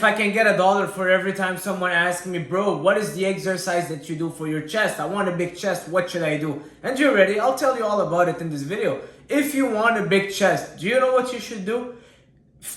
If I can get $1 for every time someone asks me, bro, what is the exercise that you do for your chest? I want a big chest, what should I do? And you're ready, I'll tell you all about it in this video. If you want a big chest, do you know what you should do?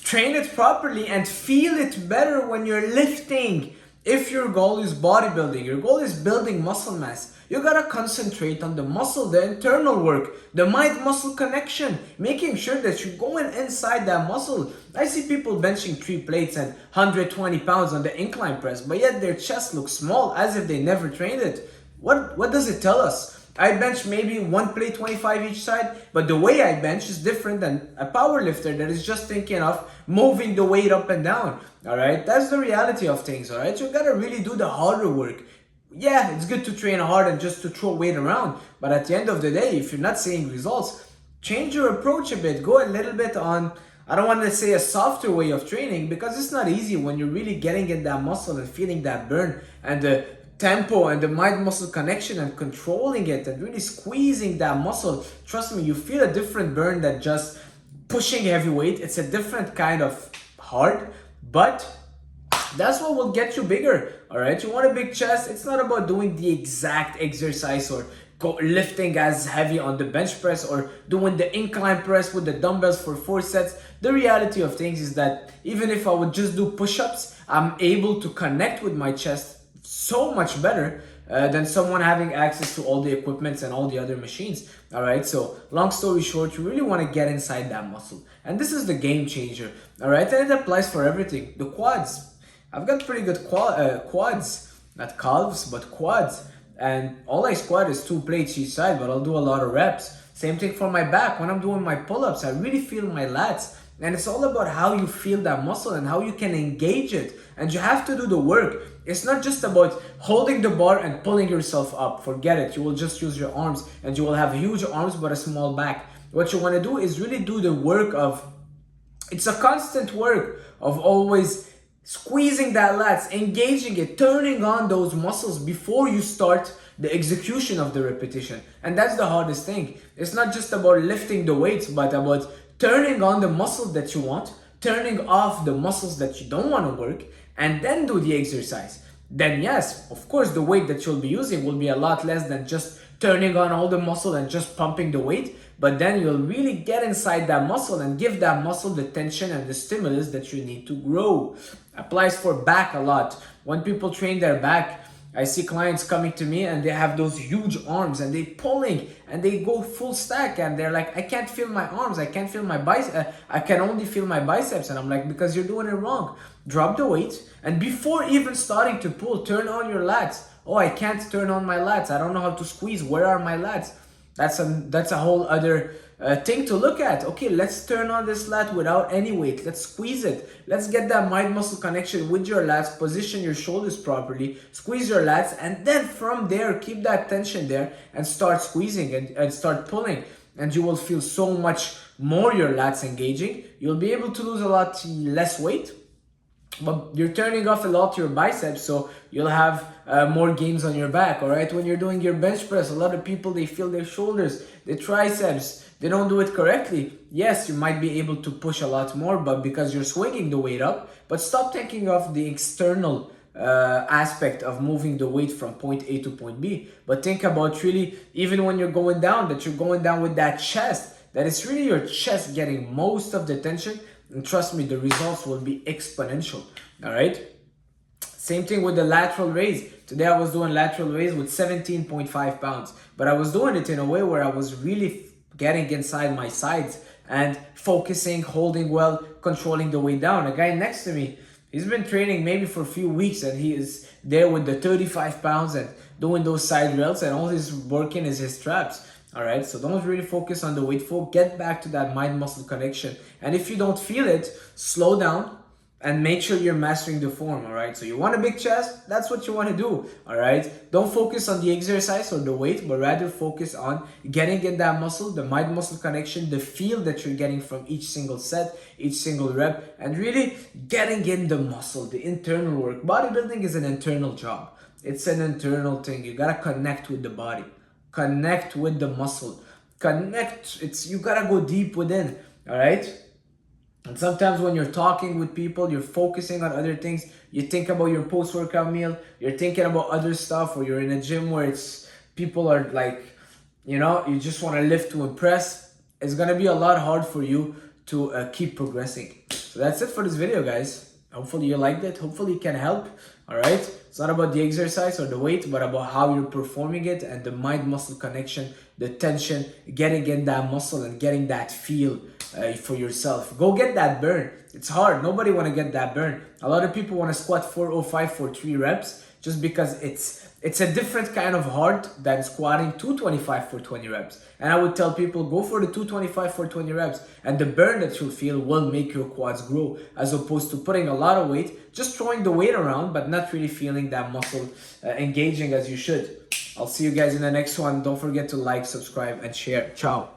Train it properly and feel it better when you're lifting. If your goal is bodybuilding, your goal is building muscle mass, you gotta concentrate on the muscle, the internal work, the mind-muscle connection, making sure that you're going inside that muscle. I see people benching 3 plates and 120 pounds on the incline press, but yet their chest looks small as if they never trained it. What does it tell us? I bench maybe 1 plate 25 each side, but the way I bench is different than a power lifter that is just thinking of moving the weight up and down. Alright, that's the reality of things. Alright, you gotta really do the harder work. Yeah, it's good to train hard and just to throw weight around, but at the end of the day, if you're not seeing results, change your approach a bit. Go a little bit on, I don't want to say a softer way of training, because it's not easy when you're really getting in that muscle and feeling that burn and the tempo and the mind-muscle connection and controlling it and really squeezing that muscle. Trust me, you feel a different burn than just pushing heavy weight. It's a different kind of hard, but that's what will get you bigger. All right, you want a big chest. It's not about doing the exact exercise or lifting as heavy on the bench press or doing the incline press with the dumbbells for 4 sets. The reality of things is that even if I would just do push-ups, I'm able to connect with my chest so much better than someone having access to all the equipments and all the other machines. All right, so long story short, you really want to get inside that muscle, and this is the game changer. All right, and it applies for everything. The quads, I've got pretty good quads, not calves but quads, and all I squat is 2 plates each side, but I'll do a lot of reps. Same thing for my back. When I'm doing my pull-ups, I really feel my lats. And it's all about how you feel that muscle and how you can engage it. And you have to do the work. It's not just about holding the bar and pulling yourself up. Forget it. You will just use your arms and you will have huge arms but a small back. What you want to do is really do the work of, it's a constant work of always squeezing that lats, engaging it, turning on those muscles before you start the execution of the repetition. And that's the hardest thing. It's not just about lifting the weights, but about turning on the muscle that you want, turning off the muscles that you don't want to work, and then do the exercise. Then yes, of course, the weight that you'll be using will be a lot less than just turning on all the muscle and just pumping the weight, but then you'll really get inside that muscle and give that muscle the tension and the stimulus that you need to grow. Applies for back a lot. When people train their back, I see clients coming to me and they have those huge arms and they pulling and they go full stack and they're like, I can't feel my arms, I can't feel my biceps, I can only feel my biceps. And I'm like, because you're doing it wrong. Drop the weight and before even starting to pull, turn on your lats. Oh, I can't turn on my lats, I don't know how to squeeze, where are my lats? That's a whole other thing to look at. Okay, let's turn on this lat without any weight. Let's squeeze it. Let's get that mind-muscle connection with your lats. Position your shoulders properly. Squeeze your lats. And then from there, keep that tension there and start squeezing and start pulling. And you will feel so much more your lats engaging. You'll be able to lose a lot less weight, but you're turning off a lot your biceps, so you'll have more gains on your back. All right, when you're doing your bench press, a lot of people, they feel their shoulders, their triceps, they don't do it correctly. Yes, you might be able to push a lot more, but because you're swinging the weight up. But stop thinking of the external aspect of moving the weight from point A to point B, but think about really, even when you're going down, that you're going down with that chest, that it's really your chest getting most of the tension. And trust me, the results will be exponential. All right. Same thing with the lateral raise. Today I was doing lateral raise with 17.5 pounds, but I was doing it in a way where I was really getting inside my sides and focusing, holding well, controlling the way down. A guy next to me, he's been training maybe for a few weeks and he is there with the 35 pounds and doing those side rails, and all he's working is his traps. All right, so don't really focus on the weight, get back to that mind-muscle connection. And if you don't feel it, slow down and make sure you're mastering the form. All right, so you want a big chest, that's what you want to do. All right, don't focus on the exercise or the weight, but rather focus on getting in that muscle, the mind-muscle connection, the feel that you're getting from each single set, each single rep, and really getting in the muscle, the internal work. Bodybuilding is an internal job. It's an internal thing. You gotta connect with the body. Connect with the muscle. Connect. You gotta go deep within. All right. And sometimes when you're talking with people, you're focusing on other things. You think about your post-workout meal, you're thinking about other stuff, or you're in a gym where it's people are like, you just want to lift to impress. It's gonna be a lot hard for you to keep progressing. So that's it for this video, guys. Hopefully you liked it. Hopefully it can help. All right. It's not about the exercise or the weight, but about how you're performing it and the mind-muscle connection, the tension, getting in that muscle and getting that feel for yourself. Go get that burn. It's hard. Nobody want to get that burn. A lot of people want to squat 405 for 3 reps just because it's a different kind of hard than squatting 225 for 20 reps. And I would tell people, go for the 225 for 20 reps, and the burn that you'll feel will make your quads grow, as opposed to putting a lot of weight, just throwing the weight around, but not really feeling that muscle engaging as you should. I'll see you guys in the next one. Don't forget to like, subscribe, and share. Ciao.